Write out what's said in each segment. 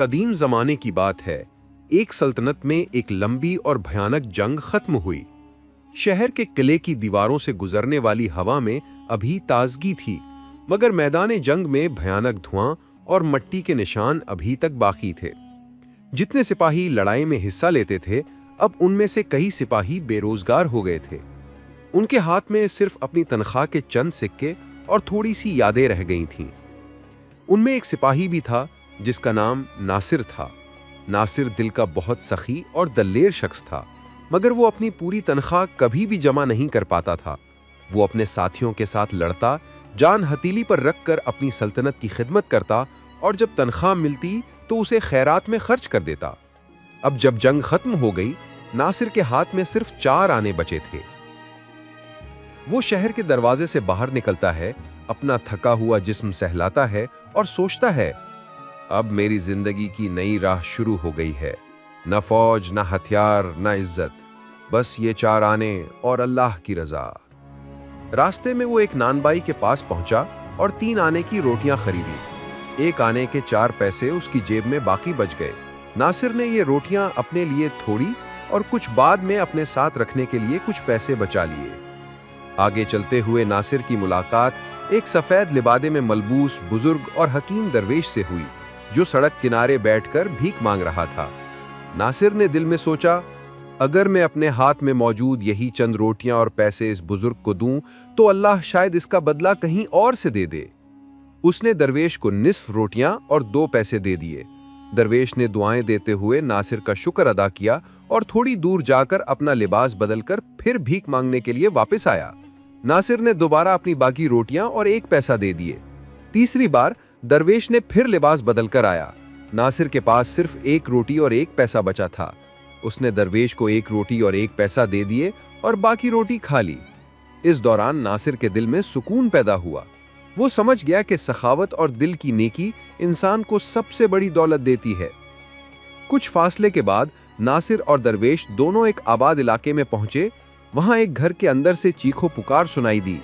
قدیم زمانے کی بات ہے۔ ایک سلطنت میں ایک لمبی اور بھیانک جنگ ختم ہوئی۔ شہر کے قلعے کی دیواروں سے گزرنے والی ہوا میں ابھی تازگی تھی، مگر میدان جنگ میں بھیانک دھواں اور مٹی کے نشان ابھی تک باقی تھے۔ جتنے سپاہی لڑائی میں حصہ لیتے تھے، اب ان میں سے کئی سپاہی بے روزگار ہو گئے تھے۔ ان کے ہاتھ میں صرف اپنی تنخواہ کے چند سکے اور تھوڑی سی یادیں رہ گئی تھیں۔ ان میں ایک سپاہی بھی تھا جس کا نام ناصر تھا۔ ناصر دل کا بہت سخی اور دلیر شخص تھا، مگر وہ اپنی پوری تنخواہ کبھی بھی جمع نہیں کر پاتا تھا۔ وہ اپنے ساتھیوں کے ساتھ لڑتا، جان ہتھیلی پر رکھ کر اپنی سلطنت کی خدمت کرتا، اور جب تنخواہ ملتی تو اسے خیرات میں خرچ کر دیتا۔ اب جب جنگ ختم ہو گئی، ناصر کے ہاتھ میں صرف 4 آنے بچے تھے۔ وہ شہر کے دروازے سے باہر نکلتا ہے، اپنا تھکا ہوا جسم سہلاتا ہے اور سوچتا ہے، اب میری زندگی کی نئی راہ شروع ہو گئی ہے۔ نہ فوج، نہ ہتھیار، نہ عزت، بس یہ 4 آنے اور اللہ کی رضا۔ راستے میں وہ ایک نان بائی کے پاس پہنچا اور 3 آنے کی روٹیاں خریدی۔ 1 آنے کے 4 پیسے اس کی جیب میں باقی بچ گئے۔ ناصر نے یہ روٹیاں اپنے لیے تھوڑی اور کچھ بعد میں اپنے ساتھ رکھنے کے لیے کچھ پیسے بچا لیے۔ آگے چلتے ہوئے ناصر کی ملاقات ایک سفید لبادے میں ملبوس بزرگ اور حکیم درویش سے ہوئی، جو سڑک کنارے بیٹھ کر بھیک مانگ رہا تھا۔ ناصر نے دل میں سوچا، اگر میں اپنے ہاتھ میں موجود یہی چند روٹیاں اور پیسے اس بزرگ کو دوں تو اللہ شاید اس کا بدلہ کہیں اور سے دے دے۔ اس نے درویش کو نصف روٹیاں اور 2 پیسے دے دیے۔ درویش نے دعائیں دیتے ہوئے ناصر کا شکر ادا کیا اور تھوڑی دور جا کر اپنا لباس بدل کر پھر بھیک مانگنے کے لیے واپس آیا۔ ناصر نے دوبارہ اپنی باقی روٹیاں اور 1 پیسہ دے دیے۔ تیسری بار درویش نے پھر لباس بدل کر آیا۔ ناصر کے پاس صرف 1 روٹی اور 1 پیسہ بچا تھا۔ اس نے درویش کو 1 روٹی اور 1 پیسہ دے دیے اور باقی روٹی کھا لی۔ اس دوران ناصر کے دل میں سکون پیدا ہوا۔ وہ سمجھ گیا کہ سخاوت اور دل کی نیکی انسان کو سب سے بڑی دولت دیتی ہے۔ کچھ فاصلے کے بعد ناصر اور درویش دونوں ایک آباد علاقے میں پہنچے۔ وہاں ایک گھر کے اندر سے چیخو پکار سنائی دی۔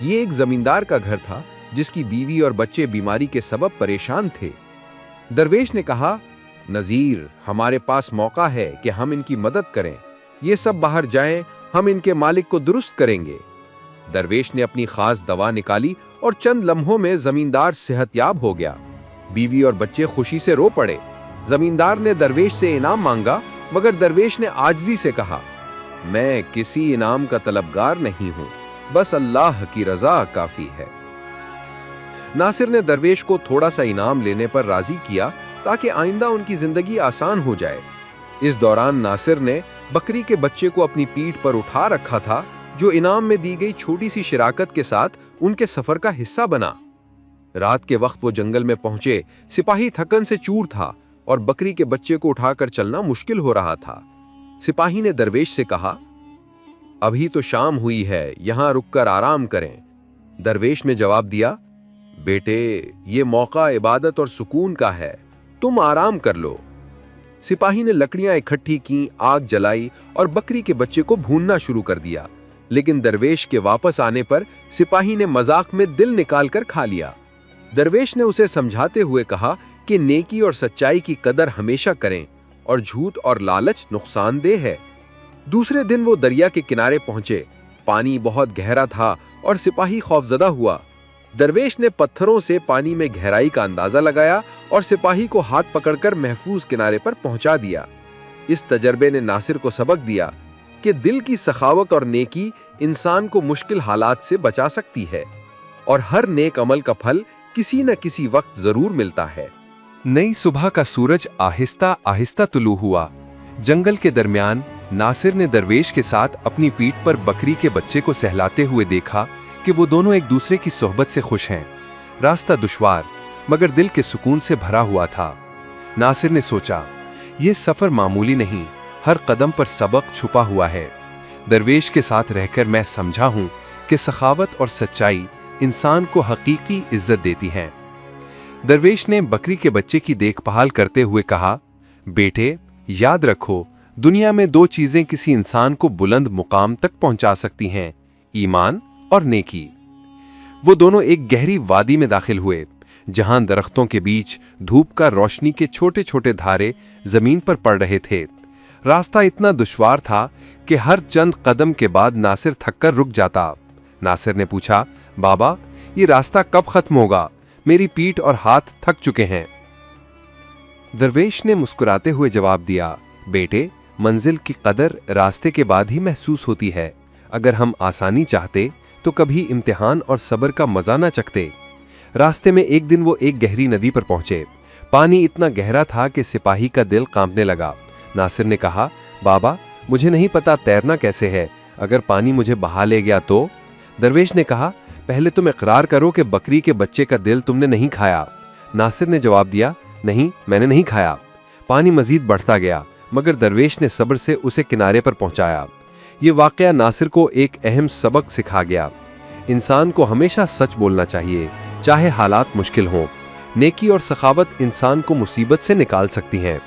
یہ ایک زمیندار کا گھر تھا جس کی بیوی اور بچے بیماری کے سبب پریشان تھے۔ درویش نے کہا، نذیر، ہمارے پاس موقع ہے کہ ہم ان کی مدد کریں۔ یہ سب باہر جائیں، ہم ان کے مالک کو درست کریں گے۔ درویش نے اپنی خاص دوا نکالی اور چند لمحوں میں زمیندار صحت یاب ہو گیا۔ بیوی اور بچے خوشی سے رو پڑے۔ زمیندار نے درویش سے انعام مانگا، مگر درویش نے عاجزی سے کہا، میں کسی انعام کا طلبگار نہیں ہوں، بس اللہ کی رضا کافی ہے۔ ناصر نے درویش کو تھوڑا سا انعام لینے پر راضی کیا تاکہ آئندہ ان کی زندگی آسان ہو جائے۔ اس دوران ناصر نے بکری کے بچے کو اپنی پیٹھ پر اٹھا رکھا تھا، جو انعام میں دی گئی چھوٹی سی شراکت کے ساتھ ان کے سفر کا حصہ بنا۔ رات کے وقت وہ جنگل میں پہنچے۔ سپاہی تھکن سے چور تھا اور بکری کے بچے کو اٹھا کر چلنا مشکل ہو رہا تھا۔ سپاہی نے درویش سے کہا، ابھی تو شام ہوئی ہے، یہاں رک کر آرام کریں۔ درویش نے جواب دیا، بیٹے، یہ موقع عبادت اور سکون کا ہے، تم آرام کر لو۔ سپاہی نے لکڑیاں اکٹھی کیں، آگ جلائی اور بکری کے بچے کو بھوننا شروع کر دیا، لیکن درویش کے واپس آنے پر سپاہی نے مذاق میں دل نکال کر کھا لیا۔ درویش نے اسے سمجھاتے ہوئے کہا کہ نیکی اور سچائی کی قدر ہمیشہ کریں اور جھوٹ اور لالچ نقصان دہ ہے۔ دوسرے دن وہ دریا کے کنارے پہنچے۔ پانی بہت گہرا تھا اور سپاہی خوفزدہ ہوا۔ درویش نے پتھروں سے پانی میں گہرائی کا اندازہ لگایا اور سپاہی کو ہاتھ پکڑ کر محفوظ کنارے پر پہنچا دیا۔ اس تجربے نے ناصر کو سبق دیا کہ دل کی سخاوت اور نیکی انسان کو مشکل حالات سے بچا سکتی ہے، اور ہر نیک عمل کا پھل کسی نہ کسی وقت ضرور ملتا ہے۔ نئی صبح کا سورج آہستہ آہستہ طلوع ہوا۔ جنگل کے درمیان ناصر نے درویش کے ساتھ اپنی پیٹھ پر بکری کے بچے کو سہلاتے ہوئے دیکھا کہ وہ دونوں ایک دوسرے کی صحبت سے خوش ہیں۔ راستہ دشوار مگر دل کے سکون سے بھرا ہوا تھا۔ ناصر نے سوچا، یہ سفر معمولی نہیں، ہر قدم پر سبق چھپا ہوا ہے۔ درویش کے ساتھ رہ کر میں سمجھا ہوں کہ سخاوت اور سچائی انسان کو حقیقی عزت دیتی ہیں۔ درویش نے بکری کے بچے کی دیکھ بھال کرتے ہوئے کہا، بیٹے، یاد رکھو، دنیا میں 2 چیزیں کسی انسان کو بلند مقام تک پہنچا سکتی ہیں، ایمان اور نیکی۔ وہ دونوں ایک گہری وادی میں داخل ہوئے۔ जहां दरख्तों के बीच धूप का रोशनी के छोटे छोटे धारे जमीन पर पड़ रहे थे। रास्ता इतना दुश्वार था कि हर चंद कदम के बाद नासिर थककर रुक जाता। नासिर ने पूछा, बाबा ये रास्ता कब खत्म होगा? मेरी पीठ और हाथ थक चुके हैं। दरवेश ने मुस्कुराते हुए जवाब दिया, बेटे मंजिल की कदर रास्ते के बाद ही महसूस होती है। अगर हम आसानी चाहते तो कभी इम्तिहान और सब्र का मजा न चखते। रास्ते में एक दिन वो एक गहरी नदी पर पहुंचे। पानी इतना गहरा था कि सिपाही का दिल कांपने लगा। नासिर ने कहा, बाबा मुझे नहीं पता तैरना कैसे है, अगर पानी मुझे बहा ले गया तो? दरवेश ने कहा, पहले तुम इकरार करो कि बकरी के बच्चे का दिल तुमने नहीं खाया। नासिर ने जवाब दिया, नहीं मैंने नहीं खाया। पानी मजीद बढ़ता गया, मगर दरवेश ने सब्र से उसे किनारे पर पहुंचाया। ये वाकया नासिर को एक अहम सबक सिखा गया। इंसान को हमेशा सच बोलना चाहिए, चाहे हालात मुश्किल हों। नेकी और सखावत इंसान को मुसीबत से निकाल सकती हैं।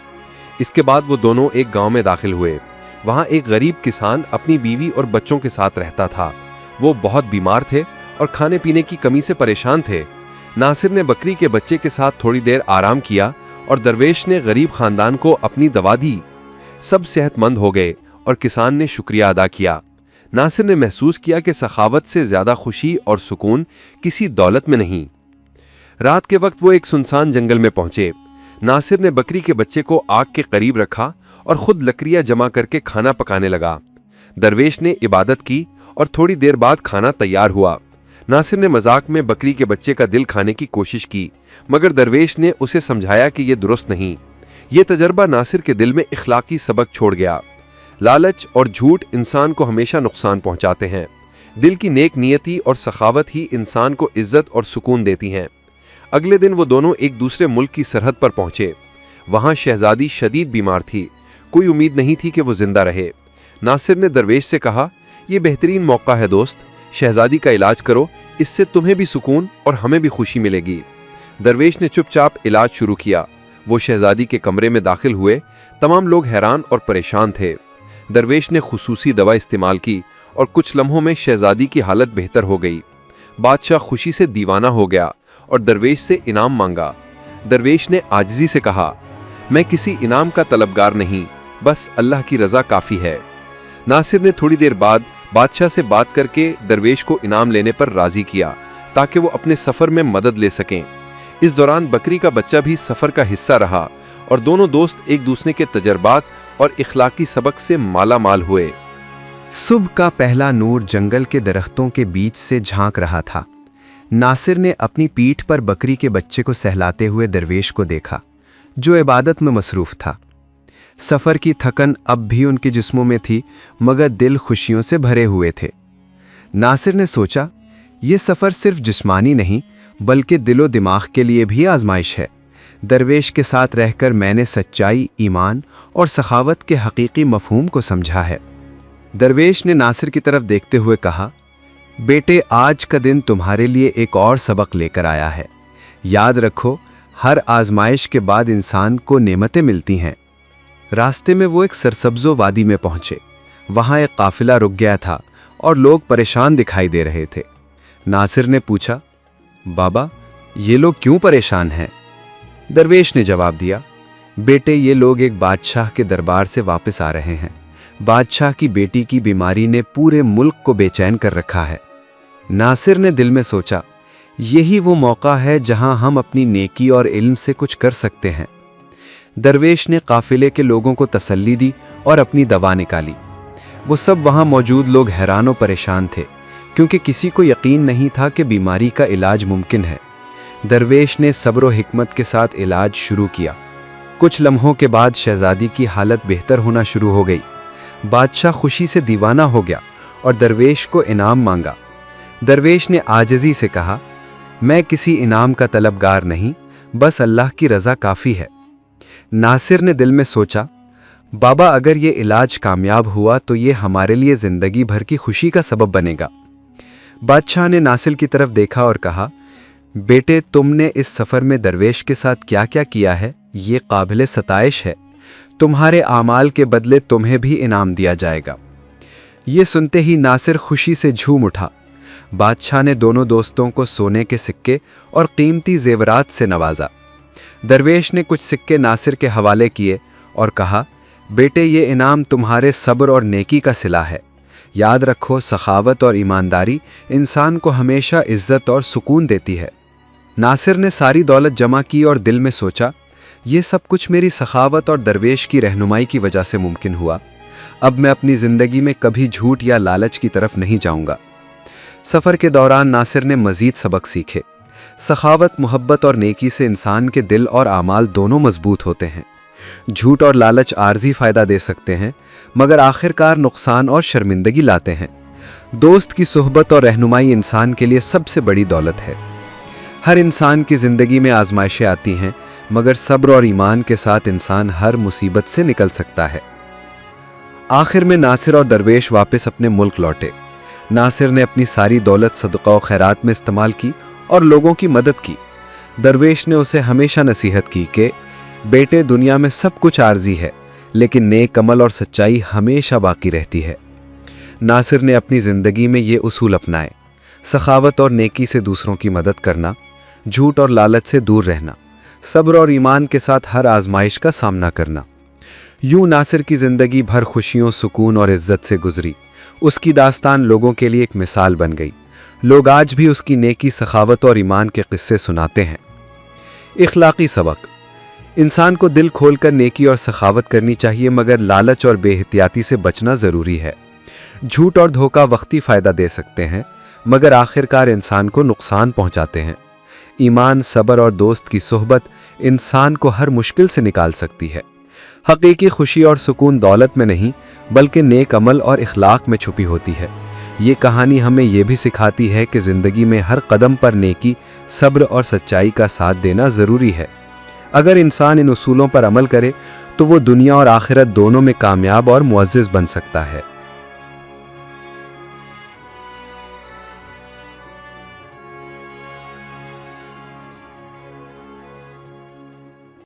इसके बाद वो दोनों एक गांव में दाखिल हुए। वहां एक गरीब किसान अपनी बीवी और बच्चों के साथ रहता था। वो बहुत बीमार थे और खाने पीने की कमी से परेशान थे। नासिर ने बकरी के बच्चे के साथ थोड़ी देर आराम किया और दरवेश ने गरीब खानदान को अपनी दवा दी। सब सेहतमंद हो गए और किसान ने शुक्रिया अदा किया। नासिर ने महसूस किया कि सखावत से ज्यादा खुशी और सुकून किसी दौलत में नहीं। रात के वक्त वो एक सुनसान जंगल में पहुंचे। नासिर ने बकरी के बच्चे को आग के करीब रखा और खुद लकड़ियां जमा करके खाना पकाने लगा। दरवेश ने इबादत की और थोड़ी देर बाद खाना तैयार हुआ। नासिर ने मजाक में बकरी के बच्चे का दिल खाने की कोशिश की, मगर दरवेश ने उसे समझाया कि यह दुरुस्त नहीं। यह तजर्बा नासिर के दिल में इखलाकी सबक छोड़ गया। लालच और झूठ इंसान को हमेशा नुकसान पहुंचाते हैं। दिल की नेक नियति और सखावत ही इंसान को इज्जत और सुकून देती हैं। अगले दिन वो दोनों एक दूसरे मुल्क की सरहद पर पहुंचे। वहां शहजादी शदीद बीमार थी। कोई उम्मीद नहीं थी कि वो जिंदा रहे। नासिर ने दरवेश से कहा, यह बेहतरीन मौका है दोस्त, शहजादी का इलाज करो, इससे तुम्हें भी सुकून और हमें भी खुशी मिलेगी। दरवेश ने चुपचाप इलाज शुरू किया। वो शहजादी के कमरे में दाखिल हुए। तमाम लोग हैरान और परेशान थे। दरवेश ने खुसूसी दवा इस्तेमाल की और कुछ लम्हों में शहजादी की हालत बेहतर हो गई। बादशाह खुशी से दीवाना हो गया और दरवेश से इनाम मांगा। दरवेश ने आजिज़ी से कहा, मैं किसी इनाम का तलबगार नहीं, बस अल्लाह की रजा काफ़ी है। नासिर ने थोड़ी देर बाद बादशाह से बात करके दरवेश को इनाम लेने पर राजी किया ताकि वो अपने सफ़र में मदद ले सकें। इस दौरान बकरी का बच्चा भी सफ़र का हिस्सा रहा और दोनों दोस्त एक दूसरे के तजर्बात और इखलाकी सबक से माला माल हुए। सुबह का पहला नूर जंगल के दरख्तों के बीच से झांक रहा था। नासिर ने अपनी पीठ पर बकरी के बच्चे को सहलाते हुए दरवेश को देखा, जो इबादत में मसरूफ था। सफ़र की थकन अब भी उनके जिस्मों में थी, मगर दिल खुशियों से भरे हुए थे। नासिर ने सोचा, ये सफ़र सिर्फ जिस्मानी नहीं बल्कि दिलो दिमाग के लिए भी आजमाइश है। दरवेश के साथ रहकर मैंने सच्चाई, ईमान और सखावत के हकीकी मफहूम को समझा है। दरवेश ने नासिर की तरफ देखते हुए कहा, बेटे आज का दिन तुम्हारे लिए एक और सबक लेकर आया है। याद रखो, हर आजमाइश के बाद इंसान को नेमतें मिलती हैं। रास्ते में वो एक सरसब्जो वादी में पहुंचे। वहां एक काफिला रुक गया था और लोग परेशान दिखाई दे रहे थे। नासिर ने पूछा, बाबा ये लोग क्यों परेशान हैं? दरवेश ने जवाब दिया, बेटे ये लोग एक बादशाह के दरबार से वापस आ रहे हैं। बादशाह की बेटी की बीमारी ने पूरे मुल्क को बेचैन कर रखा है। नासिर ने दिल में सोचा, यही वो मौका है जहां हम अपनी नेकी और इल्म से कुछ कर सकते हैं। दरवेश ने काफिले के लोगों को तसल्ली दी और अपनी दवा निकाली। वो सब वहां मौजूद लोग हैरान और परेशान थे, क्योंकि किसी को यकीन नहीं था कि बीमारी का इलाज मुमकिन है। दरवेश ने सब्र और हिकमत के साथ इलाज शुरू किया। कुछ लम्हों के बाद शहजादी की हालत बेहतर होना शुरू हो गई। बादशाह खुशी से दीवाना हो गया और दरवेश को इनाम मांगा। दरवेश ने आजिज़ी से कहा, मैं किसी इनाम का तलबगार नहीं, बस अल्लाह की रज़ा काफ़ी है। नासिर ने दिल में सोचा, बाबा अगर ये इलाज कामयाब हुआ तो ये हमारे लिए ज़िंदगी भर की खुशी का सबब बनेगा। बादशाह ने नासिर की तरफ देखा और कहा, बेटे तुमने इस सफ़र में दरवेश के साथ क्या क्या किया है, ये काबिल सताइश है। तुम्हारे आमाल के बदले तुम्हें भी इनाम दिया जाएगा। ये सुनते ही नासिर खुशी से झूम उठा। बादशाह ने दोनों दोस्तों को सोने के सिक्के और कीमती जेवरात से नवाजा। दरवेश ने कुछ सिक्के नासिर के हवाले किए और कहा, बेटे, ये इनाम तुम्हारे सब्र और नेकी का सिला है। याद रखो, सखावत और ईमानदारी इंसान को हमेशा इज्जत और सुकून देती है। नासिर ने सारी दौलत जमा की और दिल में सोचा, ये सब कुछ मेरी सखावत और दरवेश की रहनुमाई की वजह से मुमकिन हुआ। अब मैं अपनी ज़िंदगी में कभी झूठ या लालच की तरफ नहीं जाऊंगा। सफ़र के दौरान नासिर ने मज़ीद सबक सीखे। सखावत, मोहब्बत और नेकी से इंसान के दिल और आमाल दोनों मजबूत होते हैं। झूठ और लालच आर्जी फ़ायदा दे सकते हैं, मगर आखिरकार नुकसान और शर्मिंदगी लाते हैं। दोस्त की सोहबत और रहनुमाई इंसान के लिए सबसे बड़ी दौलत है। हर इंसान की ज़िंदगी में आजमाइशें आती हैं, मगर सब्र और ईमान के साथ इंसान हर मुसीबत से निकल सकता है। आखिर में नासिर और दरवेश वापस अपने मुल्क लौटे। नासिर ने अपनी सारी दौलत सदका और खैरात में इस्तेमाल की और लोगों की मदद की। दरवेश ने उसे हमेशा नसीहत की कि बेटे, दुनिया में सब कुछ आर्जी है, लेकिन नेक अमल और सच्चाई हमेशा बाकी रहती है। नासिर ने अपनी ज़िंदगी में ये उसूल अपनाए: सखावत और नेकी से दूसरों की मदद करना, झूठ और लालच से दूर रहना, सब्र और ईमान के साथ हर आजमाइश का सामना करना। यूं नासिर की ज़िंदगी भर खुशियों, सुकून और इज्जत से गुजरी। उसकी दास्तान लोगों के लिए एक मिसाल बन गई। लोग आज भी उसकी नेकी, सखावत और ईमान के किस्से सुनाते हैं। इखलाकी सबक: इंसान को दिल खोलकर नेकी और सखावत करनी चाहिए, मगर लालच और बेहतियाती से बचना ज़रूरी है। झूठ और धोखा वक्ती फ़ायदा दे सकते हैं, मगर आखिरकार इंसान को नुकसान पहुंचाते हैं। ईमान, सब्र और दोस्त की सोहबत इंसान को हर मुश्किल से निकाल सकती है। हकीकी खुशी और सुकून दौलत में नहीं, बल्कि नेक अमल और इखलाक में छुपी होती है। ये कहानी हमें यह भी सिखाती है कि ज़िंदगी में हर कदम पर नेकी, सब्र और सच्चाई का साथ देना ज़रूरी है। अगर इंसान इन उसूलों पर अमल करे तो वो दुनिया और आखिरत दोनों में कामयाब और मुअज़्ज़ज़ बन सकता है।